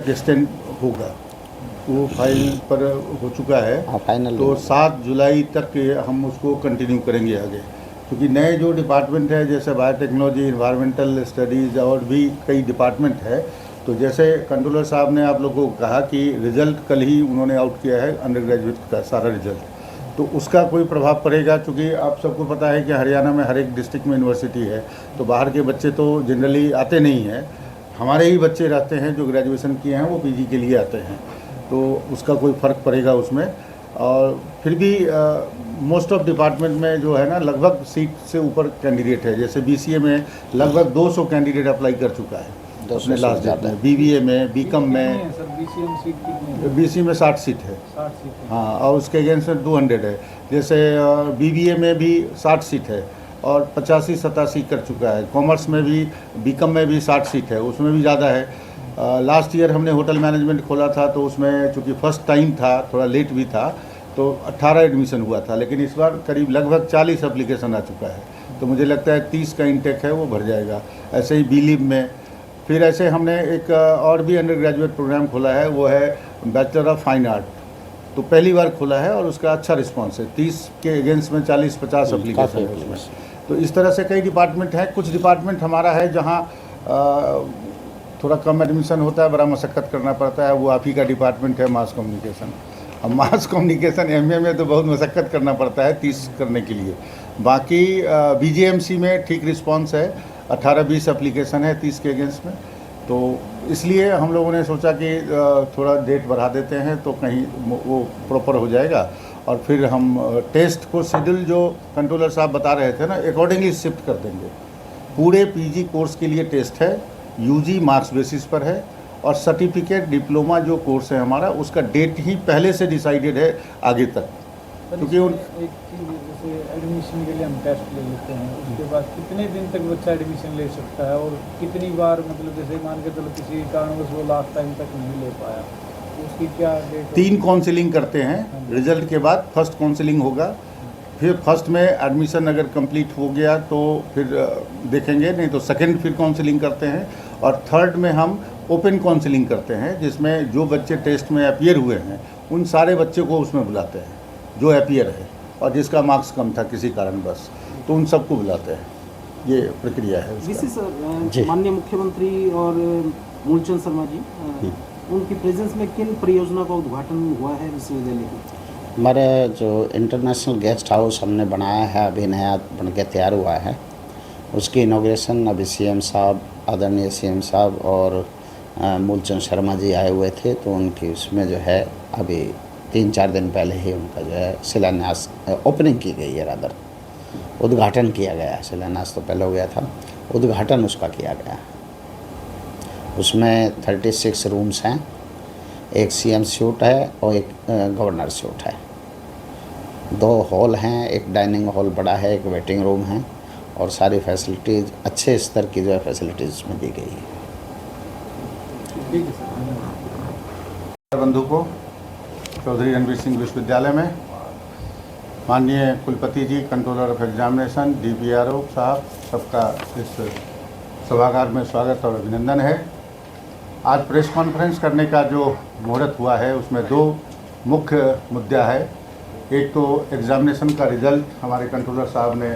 Distance होगा, वो file पर हो चुका है। हाँ, फाइनल तो 7 जुलाई तक हम उसको कंटिन्यू करेंगे आगे, क्योंकि नए जो डिपार्टमेंट है जैसे बायोटेक्नोलॉजी, इन्वायरमेंटल स्टडीज़ और भी कई डिपार्टमेंट है। तो जैसे कंट्रोलर साहब ने आप लोगों को कहा कि रिज़ल्ट कल ही उन्होंने आउट किया है अंडर ग्रेजुएट का सारा रिज़ल्ट, तो उसका कोई प्रभाव पड़ेगा। क्योंकि आप सबको पता है कि हरियाणा में हर एक डिस्ट्रिक्ट में यूनिवर्सिटी है, तो बाहर के बच्चे तो जनरली आते नहीं हैं। हमारे ही बच्चे रहते हैं जो ग्रेजुएशन किए हैं, वो पीजी के लिए आते हैं, तो उसका कोई फ़र्क पड़ेगा उसमें। और फिर भी मोस्ट ऑफ डिपार्टमेंट में जो है ना लगभग सीट से ऊपर कैंडिडेट है। जैसे बीसीए में लगभग 200 कैंडिडेट अप्लाई कर चुका है अपने लास्ट डेट में, बीबीए में, बीकॉम में। बीसी में 60 सीट है, 60 सीट है। हाँ, और उसके अगेंस्ट में 200 है। जैसे बीबीए में भी 60 सीट है और 85-87 कर चुका है। कॉमर्स में भी, बीकॉम में भी 60 सीट है, उसमें भी ज़्यादा है। लास्ट ईयर हमने होटल मैनेजमेंट खोला था, तो उसमें चूँकि फर्स्ट टाइम था, थोड़ा लेट भी था, तो 18 एडमिशन हुआ था। लेकिन इस बार करीब लगभग 40 एप्लीकेशन आ चुका है, तो मुझे लगता है 30 का इंटेक है वो भर जाएगा। ऐसे ही बीलिव में फिर ऐसे हमने एक और भी अंडर ग्रेजुएट प्रोग्राम खोला है, वो है बैचलर ऑफ फाइन आर्ट। तो पहली बार खोला है और उसका अच्छा रिस्पांस है। 30 के अगेंस्ट में 40-50 एप्लीकेशन है उसमें। तो इस तरह से कई डिपार्टमेंट हैं। कुछ डिपार्टमेंट हमारा है जहाँ थोड़ा कम एडमिशन होता है, बड़ा मशक्क़त करना पड़ता है, वो आप ही का डिपार्टमेंट है मास कम्युनिकेशन। अब मास कम्युनिकेशन एमए में तो बहुत मशक्क़त करना पड़ता है 30 करने के लिए। बाकी बीजीएमसी में ठीक रिस्पांस है, 18-20 एप्लीकेशन है 30 के अगेंस्ट में। तो इसलिए हम लोगों ने सोचा कि थोड़ा डेट बढ़ा देते हैं तो कहीं वो प्रॉपर हो जाएगा। और फिर हम टेस्ट को शेड्यूल जो कंट्रोलर साहब बता रहे थे ना, अकॉर्डिंगली शिफ्ट कर देंगे। पूरे पीजी कोर्स के लिए टेस्ट है, यूजी मार्क्स बेसिस पर है, और सर्टिफिकेट डिप्लोमा जो कोर्स है हमारा, उसका डेट ही पहले से डिसाइडेड है आगे तक। क्योंकि एक चीज़, जैसे एडमिशन के लिए हम टेस्ट ले लेते हैं, उसके बाद कितने दिन तक बच्चा एडमिशन ले सकता है और कितनी बार, मतलब जैसे मान के चलो किसी कारणवश वो लास्ट टाइम तक नहीं ले पाया, तो उसकी क्या डेट? 3 काउंसलिंग करते हैं। रिजल्ट के बाद फर्स्ट काउंसलिंग होगा, फिर फर्स्ट में एडमिशन अगर कंप्लीट हो गया तो फिर देखेंगे, नहीं तो सेकंड फिर काउंसलिंग करते हैं, और थर्ड में हम ओपन काउंसलिंग करते हैं, जिसमें जो बच्चे टेस्ट में अपीयर हुए हैं उन सारे बच्चे को उसमें बुलाते हैं जो अपीयर है, और जिसका मार्क्स कम था किसी कारणवश, तो उन सबको बुलाते हैं। ये प्रक्रिया है उसका। माननीय मुख्यमंत्री और मूलचंद शर्मा जी, उनकी प्रेजेंस में किन परियोजना का उद्घाटन हुआ है विश्वविद्यालय की? हमारे जो इंटरनेशनल गेस्ट हाउस हमने बनाया है, अभी नया बन के तैयार हुआ है, उसकी इनॉग्रेशन अभी सीएम साहब, आदरणीय सीएम साहब और मूलचंद शर्मा जी आए हुए थे, तो उनकी उसमें जो है अभी 3-4 दिन पहले ही उनका जो है शिलान्यास, ओपनिंग की गई है, रादर उद्घाटन किया गया है। शिलान्यास तो पहले हो गया था, उद्घाटन उसका किया गया। उसमें 36 रूम्स हैं, एक सीएम सूट है और एक गवर्नर सूट है, 2 हॉल हैं, एक डाइनिंग हॉल बड़ा है, एक वेटिंग रूम है, और सारी फैसिलिटीज़ अच्छे स्तर की जो है फैसिलिटीज़ उसमें दी गई है। बंधु को चौधरी रणवीर सिंह विश्वविद्यालय में माननीय कुलपति जी, कंट्रोलर ऑफ एग्जामिनेशन, डीपीआरओ साहब, सबका इस सभागार में स्वागत और अभिनंदन है। आज प्रेस कॉन्फ्रेंस करने का जो मुहूर्त हुआ है उसमें 2 मुख्य मुद्दा है। एक तो एग्जामिनेशन का रिज़ल्ट हमारे कंट्रोलर साहब ने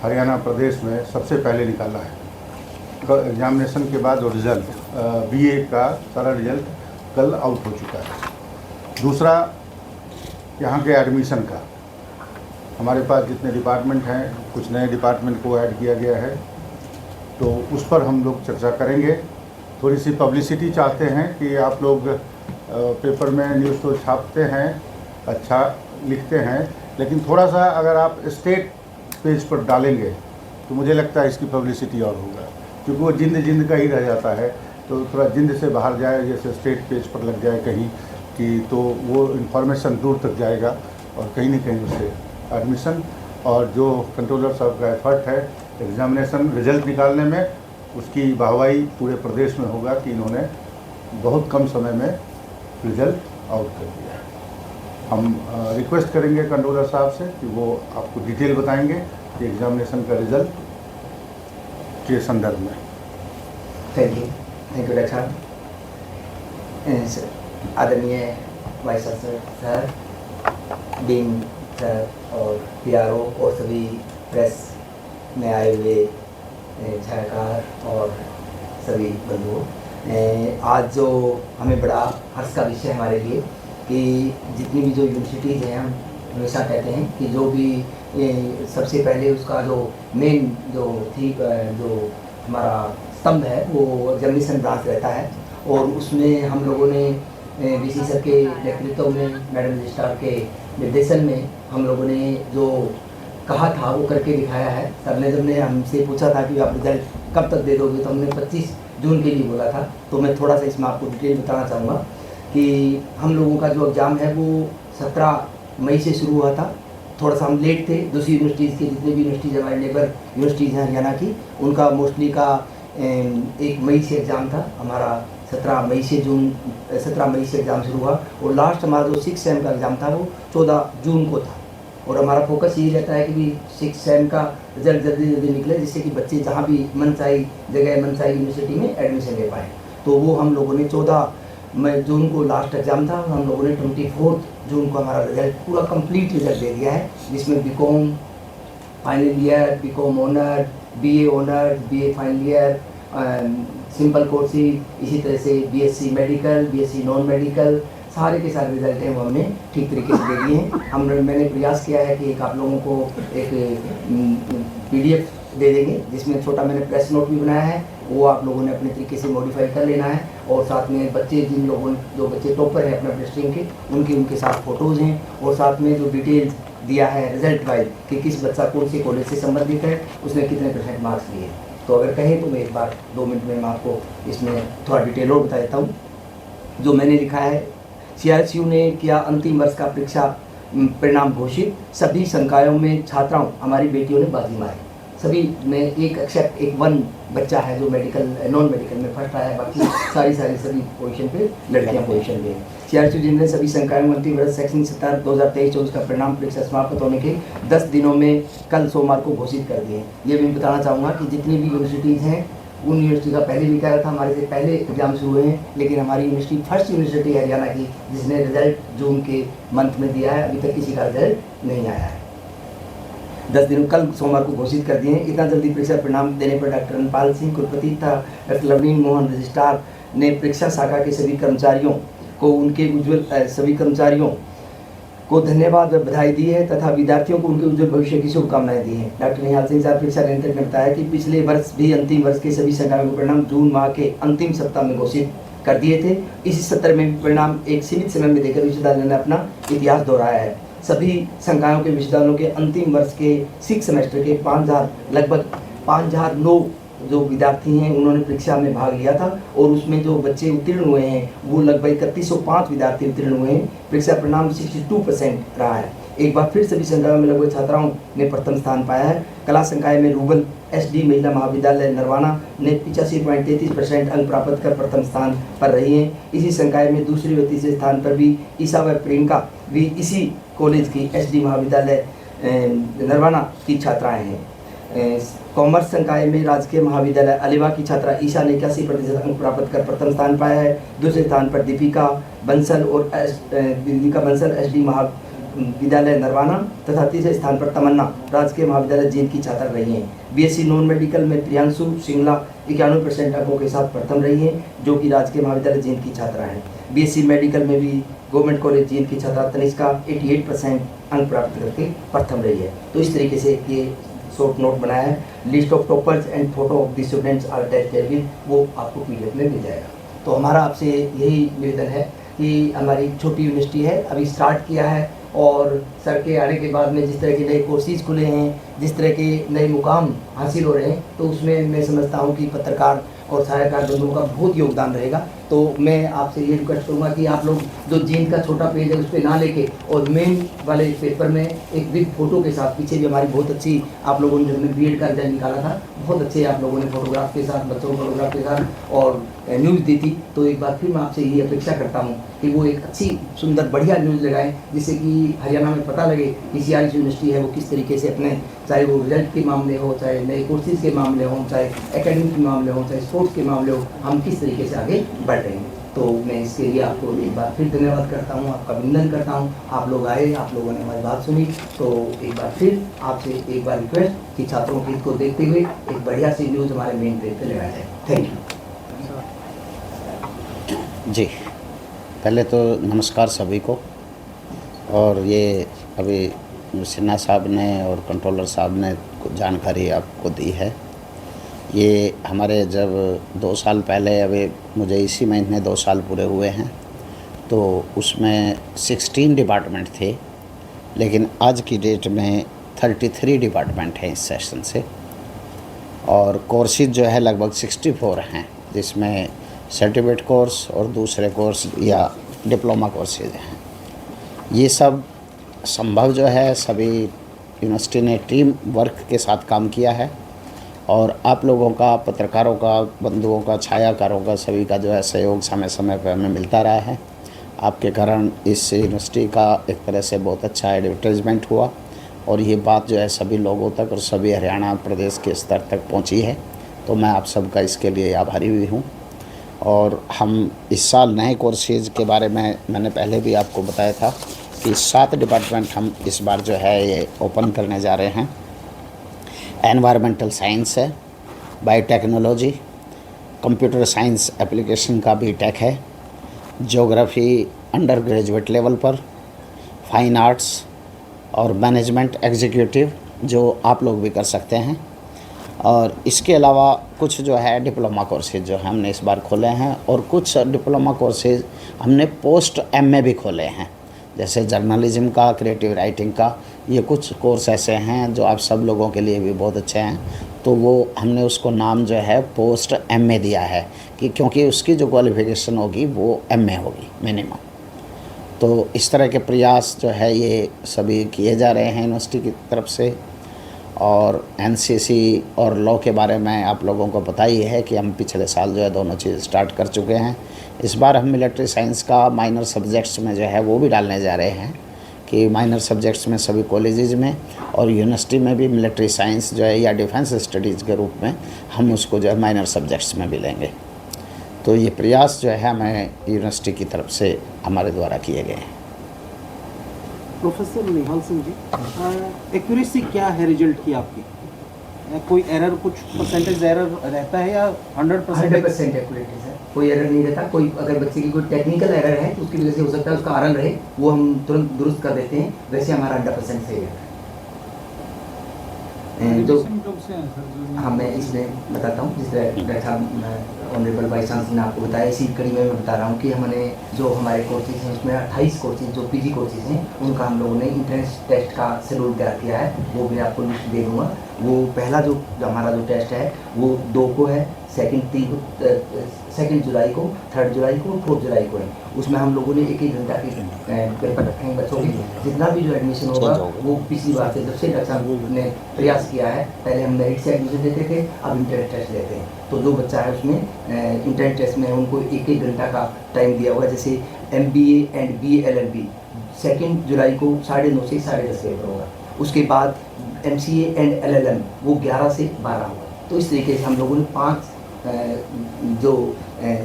हरियाणा प्रदेश में सबसे पहले निकाला है। एग्जामिनेशन के बाद वो रिज़ल्ट बीए का सारा रिज़ल्ट कल आउट हो चुका है। दूसरा, यहाँ के एडमिशन का, हमारे पास जितने डिपार्टमेंट हैं, कुछ नए डिपार्टमेंट को ऐड किया गया है, तो उस पर हम लोग चर्चा करेंगे। थोड़ी सी पब्लिसिटी चाहते हैं कि आप लोग पेपर में न्यूज़ तो छापते हैं, अच्छा लिखते हैं, लेकिन थोड़ा सा अगर आप स्टेट पेज पर डालेंगे तो मुझे लगता है इसकी पब्लिसिटी और होगा, क्योंकि वो जिंद का ही रह जाता है। तो थोड़ा जिंद से बाहर जाए, जैसे स्टेट पेज पर लग जाए कहीं कि, तो वो इन्फॉर्मेशन दूर तक जाएगा और कहीं न कहीं उससे एडमिशन और जो कंट्रोलर साहब का एफर्ट है एग्जामिनेशन रिजल्ट निकालने में, उसकी वाहवाही पूरे प्रदेश में होगा कि इन्होंने बहुत कम समय में रिजल्ट आउट कर दिया है। हम रिक्वेस्ट करेंगे कंट्रोलर साहब से कि वो आपको डिटेल बताएंगे कि एग्जामिनेशन का रिजल्ट के संदर्भ में। थैंक यू डॉक्टर साहब। आदरणीय vice chancellor sir, dean sir और पीआरओ और सभी प्रेस में आए हुए छायाकार और सभी बंधुओं, आज जो हमें बड़ा हर्ष का विषय है हमारे लिए कि जितनी भी जो यूनिवर्सिटीज़ हैं, हम हमेशा कहते हैं कि जो भी सबसे पहले उसका जो मेन जो हमारा स्तंभ है वो एग्जामिनेशन ब्रांच रहता है, और उसमें हम लोगों ने वीसी सर के नेतृत्व में, मैडम रजिस्ट्रार के निर्देशन में हम लोगों ने जो कहा था वो करके दिखाया है। सर ने जब ने हमसे पूछा था कि आप रिजल्ट कब तक दे दोगे, तो हमने 25 जून के लिए बोला था। तो मैं थोड़ा सा इसमें आपको डिटेल बताना चाहूँगा कि हम लोगों का जो एग्ज़ाम है वो 17 मई से शुरू हुआ था। थोड़ा सा हम लेट थे, दूसरी यूनिवर्सिटीज़ के जितने भी यूनिवर्सिटीज़ हमारे नेबर यूनिवर्सिटीज़ हैं हरियाणा की, उनका मोस्टली का 1 मई से एग्ज़ाम था। हमारा 17 मई से एग्ज़ाम शुरू हुआ, और लास्ट हमारा जो 6 सेम का एग्ज़ाम था वो 14 जून को था। और हमारा फोकस यही रहता है कि भी 6 सेम का रिजल्ट जल्दी निकले, जिससे कि बच्चे जहाँ भी मनचाही जगह, मनचाही यूनिवर्सिटी में एडमिशन ले पाएँ। तो वो हम लोगों ने 14 जून को लास्ट एग्ज़ाम था, हम लोगों ने 24 जून को हमारा रिजल्ट पूरा कंप्लीट रिजल्ट दे दिया है, जिसमें BCom final year, BCom honour, BA honour, BA final year, simple courses, इसी तरह से BSc medical, BSc non medical, सारे के सारे रिजल्ट हैं वो हमने ठीक तरीके से दे दिए हैं। मैंने प्रयास किया है कि एक आप लोगों को एक PDF दे देंगे, जिसमें छोटा मैंने प्रेस नोट भी बनाया है, वो आप लोगों ने अपने तरीके से मॉडिफाई कर लेना है। और साथ में बच्चे जो बच्चे टॉपर हैं अपने स्ट्रीम के, उनके साथ फ़ोटोज़ हैं, और साथ में जो डिटेल्स दिया है रिजल्ट वाइज कि किस बच्चा कौन से कॉलेज से संबंधित है, उसने कितने % मार्क्स लिए। तो अगर कहें तो मैं एक बार 2 मिनट में मैं आपको इसमें थोड़ा डिटेल और बता देता हूँ। जो मैंने लिखा है, CRSU ने किया अंतिम वर्ष का परीक्षा परिणाम घोषित, सभी संकायों में छात्राओं हमारी बेटियों ने बाजी मारी। सभी में एक एक्सेप्ट एक 1 बच्चा है जो मेडिकल नॉन मेडिकल में फर्स्ट आया है, बाकी सभी पोजीशन पे लड़कियां पोजीशन पे। CRSU ने सभी संकायों में अंतिम वर्ष शैक्षणिक सत्र 2023-24 का परिणाम परीक्षा समाप्त होने के 10 दिनों में कल सोमवार को घोषित कर दिए। ये भी बताना चाहूँगा कि जितनी भी यूनिवर्सिटीज़ हैं, उन यूनिवर्सिटी का पहले भी कह रहा था, हमारे से पहले एग्जाम शुरू हुए हैं, लेकिन हमारी यूनिवर्सिटी फर्स्ट यूनिवर्सिटी है हरियाणा की जिसने रिजल्ट जून के मंथ में दिया है। अभी तक किसी का रिजल्ट नहीं आया है। 10 दिनों कल सोमवार को घोषित कर दिए हैं। इतना जल्दी परीक्षा परिणाम देने पर डॉक्टर अनपाल सिंह कुलपति तथा डॉक्टर लवनीन मोहन रजिस्ट्रार ने परीक्षा शाखा के सभी कर्मचारियों को उनके उज्ज्वल धन्यवाद व बधाई दी है तथा विद्यार्थियों को उनके उज्ज्वल भविष्य की शुभकामनाएं दी हैं। डॉक्टर निहाल सिंह साहब परीक्षा नियंत्रक ने बताया कि पिछले वर्ष भी अंतिम वर्ष के सभी संकायों के परिणाम जून माह के अंतिम सप्ताह में घोषित कर दिए थे। इसी सत्र में परिणाम एक सीमित समय में देकर विश्वविद्यालय ने अपना इतिहास दोहराया है। सभी संकायों के विश्वविद्यालयों के अंतिम वर्ष के 6 सेमेस्टर के लगभग 5009 जो विद्यार्थी हैं उन्होंने परीक्षा में भाग लिया था, और उसमें जो बच्चे उत्तीर्ण हुए हैं वो लगभग 3105 विद्यार्थी उत्तीर्ण हुए हैं। परीक्षा परिणाम 62% रहा है। एक बार फिर सभी संकायों में लगभग छात्राओं ने प्रथम स्थान पाया है। कला संकाय में रूबल SD महिला महाविद्यालय नरवाना ने 85.33% अंक प्राप्त कर प्रथम स्थान पर रही हैं। इसी संकाय में दूसरे व तीसरे स्थान पर भी ईशा व प्रियंका भी इसी कॉलेज की SD महाविद्यालय नरवाना की छात्राएँ हैं। कॉमर्स संकाय में राजकीय महाविद्यालय अलीवा की छात्रा ईशा ने 81% अंक प्राप्त कर प्रथम स्थान पाया है। दूसरे स्थान पर दीपिका बंसल SD महाविद्यालय नरवाना तथा तीसरे स्थान पर तमन्ना राजकीय महाविद्यालय जींद की छात्रा रही हैं। BSc नॉन मेडिकल में प्रियांशु सिंगला 91% अंकों के साथ प्रथम रही हैं, जो कि राजकीय महाविद्यालय जींद की छात्रा हैं। BSc मेडिकल में भी गवर्नमेंट कॉलेज जींद की छात्रा तनिष्का 88% अंक प्राप्त करके प्रथम रही है। तो इस तरीके से ये शॉर्ट नोट बनाया है। List of toppers and photo of the students are attached with, वो आपको PDF में मिल जाएगा। तो हमारा आपसे यही निवेदन है कि हमारी छोटी यूनिवर्सिटी है, अभी स्टार्ट किया है, और सर के आने के बाद में जिस तरह के नए कोर्सेज खुले हैं, जिस तरह के नए मुकाम हासिल हो रहे हैं, तो उसमें मैं समझता हूँ कि पत्रकार और सहायकार बंधुओं का बहुत योगदान रहेगा। तो मैं आपसे ये रिक्वेस्ट करूँगा कि आप लोग जो जींद का छोटा पेज है उस पर ना लेके और मेन वाले पेपर में एक बिग फोटो के साथ, पीछे भी हमारी बहुत अच्छी आप लोगों ने, जब मैं BEd का रिजल्ट निकाला था, बहुत अच्छे आप लोगों ने फोटोग्राफ के साथ, बच्चों को फोटोग्राफ के साथ और न्यूज़ दी थी। तो एक बार फिर मैं आपसे यही अपेक्षा करता हूँ कि वो एक अच्छी सुंदर बढ़िया न्यूज़ लगाएं, जिससे कि हरियाणा में पता लगे कि CRSU यूनिवर्सिटी है वो किस तरीके से अपने, चाहे वो रिजल्ट के मामले हो, चाहे नए कोर्सेज के मामले हों, चाहे एकेडमिक के मामले हों, चाहे स्पोर्ट्स के मामले हो, हम किस तरीके से आगे बढ़ रहे हैं। तो मैं इसके लिए आपको एक बार फिर धन्यवाद करता हूँ, आपका अभिनंदन करता हूँ। आप लोग आए, आप लोगों ने हमारी बात सुनी, तो एक बार फिर आपसे एक बार रिक्वेस्ट कि छात्रों के हित को देखते हुए एक बढ़िया सी न्यूज़ हमारे मेन पेज पे लगाया जाए। थैंक यू जी। पहले तो नमस्कार सभी को। और ये अभी सिन्हा साहब ने और कंट्रोलर साहब ने जानकारी आपको दी है। ये हमारे जब 2 साल पहले, अभी मुझे इसी महीने 2 साल पूरे हुए हैं, तो उसमें 16 डिपार्टमेंट थे, लेकिन आज की डेट में 33 डिपार्टमेंट हैं इस सेशन से। और कोर्सेज जो है लगभग 64 हैं, जिसमें सर्टिफिकेट कोर्स और दूसरे कोर्स या डिप्लोमा कोर्सेज हैं। ये सब संभव जो है सभी यूनिवर्सिटी ने टीम वर्क के साथ काम किया है, और आप लोगों का, पत्रकारों का, बंधुओं का, छायाकारों का, सभी का जो है सहयोग समय समय पर हमें मिलता रहा है। आपके कारण इस यूनिवर्सिटी का एक तरह से बहुत अच्छा एडवर्टाइजमेंट हुआ, और ये बात जो है सभी लोगों तक और सभी हरियाणा प्रदेश के स्तर तक पहुंची है। तो मैं आप सबका इसके लिए आभारी भी हूँ। और हम इस साल नए कोर्सेज के बारे में मैंने पहले भी आपको बताया था कि 7 डिपार्टमेंट हम इस बार जो है ये ओपन करने जा रहे हैं। एनवायरमेंटल साइंस है, बायोटेक्नोलॉजी, कंप्यूटर साइंस एप्लीकेशन का बीटेक है, ज्योग्राफी अंडर ग्रेजुएट लेवल पर, फाइन आर्ट्स और मैनेजमेंट एग्जीक्यूटिव जो आप लोग भी कर सकते हैं। और इसके अलावा कुछ जो है डिप्लोमा कोर्सेज जो हमने इस बार खोले हैं, और कुछ डिप्लोमा कोर्सेज हमने पोस्ट एमए भी खोले हैं, जैसे जर्नलिज्म का, क्रिएटिव राइटिंग का। ये कुछ कोर्स ऐसे हैं जो आप सब लोगों के लिए भी बहुत अच्छे हैं, तो वो हमने उसको नाम जो है पोस्ट एमए दिया है, कि क्योंकि उसकी जो क्वालिफ़िकेशन होगी वो एमए होगी मिनिमम। तो इस तरह के प्रयास जो है ये सभी किए जा रहे हैं यूनिवर्सिटी की तरफ से। और एनसीसी और लॉ के बारे में आप लोगों को पता ही है कि हम पिछले साल जो है दोनों चीज़ स्टार्ट कर चुके हैं। इस बार हम मिलिट्री साइंस का माइनर सब्जेक्ट्स में जो है वो भी डालने जा रहे हैं, कि माइनर सब्जेक्ट्स में सभी कॉलेजेस में और यूनिवर्सिटी में भी मिलिट्री साइंस जो है या डिफेंस स्टडीज़ के रूप में हम उसको जो है माइनर सब्जेक्ट्स में भी लेंगे। तो ये प्रयास जो है हमें यूनिवर्सिटी की तरफ से हमारे द्वारा किए गए हैं। प्रोफेसर निहाल सिंह जी, एक्यूरेसी क्या है रिजल्ट की आपकी? कोई एरर, कुछ परसेंटेज एरर रहता है या 100% एक्यूरेट है, कोई एरर नहीं रहता। कोई अगर बच्चे की कोई टेक्निकल एरर है तो उसकी वजह से हो सकता है उसका आरन रहे, वो हम तुरंत दुरुस्त कर देते हैं। वैसे हमारा 100% सही है। जो हाँ, मैं इसमें बताता हूँ, जिस तरह ऑनरेबल वाइस चांसलर ने आपको बताया, इसी कड़ी में मैं बता रहा हूँ कि हमने जो हमारे कोर्सेज हैं उसमें 28 कोर्सेज जो पीजी कोर्सेज हैं उनका हम लोगों ने इंट्रेंस टेस्ट का शेड्यूल तैयार किया है। वो भी आपको लिस्ट दे दूँगा। वो पहला जो हमारा जो टेस्ट है वो 2 को है, सेकंड जुलाई को, 3 जुलाई को, 4 जुलाई को है। उसमें हम लोगों ने 1-1 घंटा के पेपर रखे हैं बच्चों के। जितना भी जो एडमिशन होगा वो पिछली बार से जब से रक्षा ने प्रयास किया है, पहले हम मेरिट से एडमिशन देते थे, अब इंटरनेट टेस्ट लेते हैं। तो जो बच्चा है उसमें इंटरनेट टेस्ट में उनको 1-1 घंटा का टाइम दिया हुआ है। जैसे MBA एंड BA LLB 2 जुलाई को 9:30 से 10:30 पेपर होगा। उसके बाद MCA एंड LLM वो 11 से 12 होगा। तो इस तरीके से हम लोगों ने 5 जो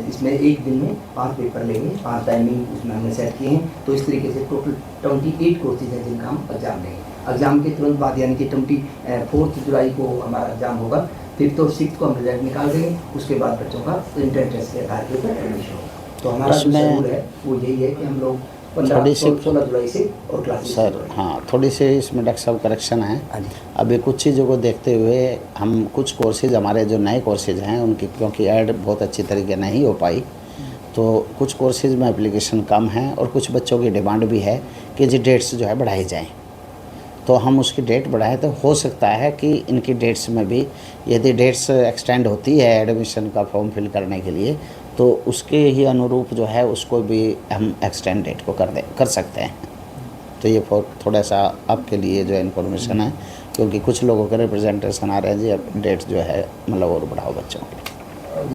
इसमें एक दिन में 5 पेपर लेंगे, 5 टाइमिंग उसमें हमने सेट किए हैं। तो इस तरीके से टोटल 28 कोर्सेज हैं जिनका हम एग्जाम लेंगे। एग्जाम के तुरंत बाद यानी कि 24 जुलाई को हमारा एग्जाम होगा। 5th और 6th को हम रिजल्ट निकाल देंगे। उसके बाद बच्चों का इंटरनेट टेस्ट के आधार के ऊपर एडमिशन होगा। तो हमारा जो शेड्यूल है वो यही है कि हम लोग 15-16 जुलाई से और क्लासेस सर, हाँ, थोड़ी सी इसमें डॉक्टर साहब करेक्शन है। अभी कुछ चीज़ों को देखते हुए हम कुछ कोर्सेज, हमारे जो नए कोर्सेज हैं उनकी क्योंकि ऐड बहुत अच्छी तरीके नहीं हो पाई, तो कुछ कोर्सेज में एप्लीकेशन कम है और कुछ बच्चों की डिमांड भी है कि जी डेट्स जो है बढ़ाई जाएँ। तो हम उसकी डेट बढ़ाएं तो हो सकता है कि इनकी डेट्स में भी यदि डेट्स एक्सटेंड होती है एडमिशन का फॉर्म फिल करने के लिए, तो उसके ही अनुरूप जो है उसको भी हम एक्सटेंड डेट को कर सकते हैं। तो ये थोड़ा सा आपके लिए जो इन्फॉर्मेशन है, क्योंकि कुछ लोगों के रिप्रेजेंटेशन आ रहे हैं जी अब डेट जो है मतलब और बढ़ाओ बच्चों के।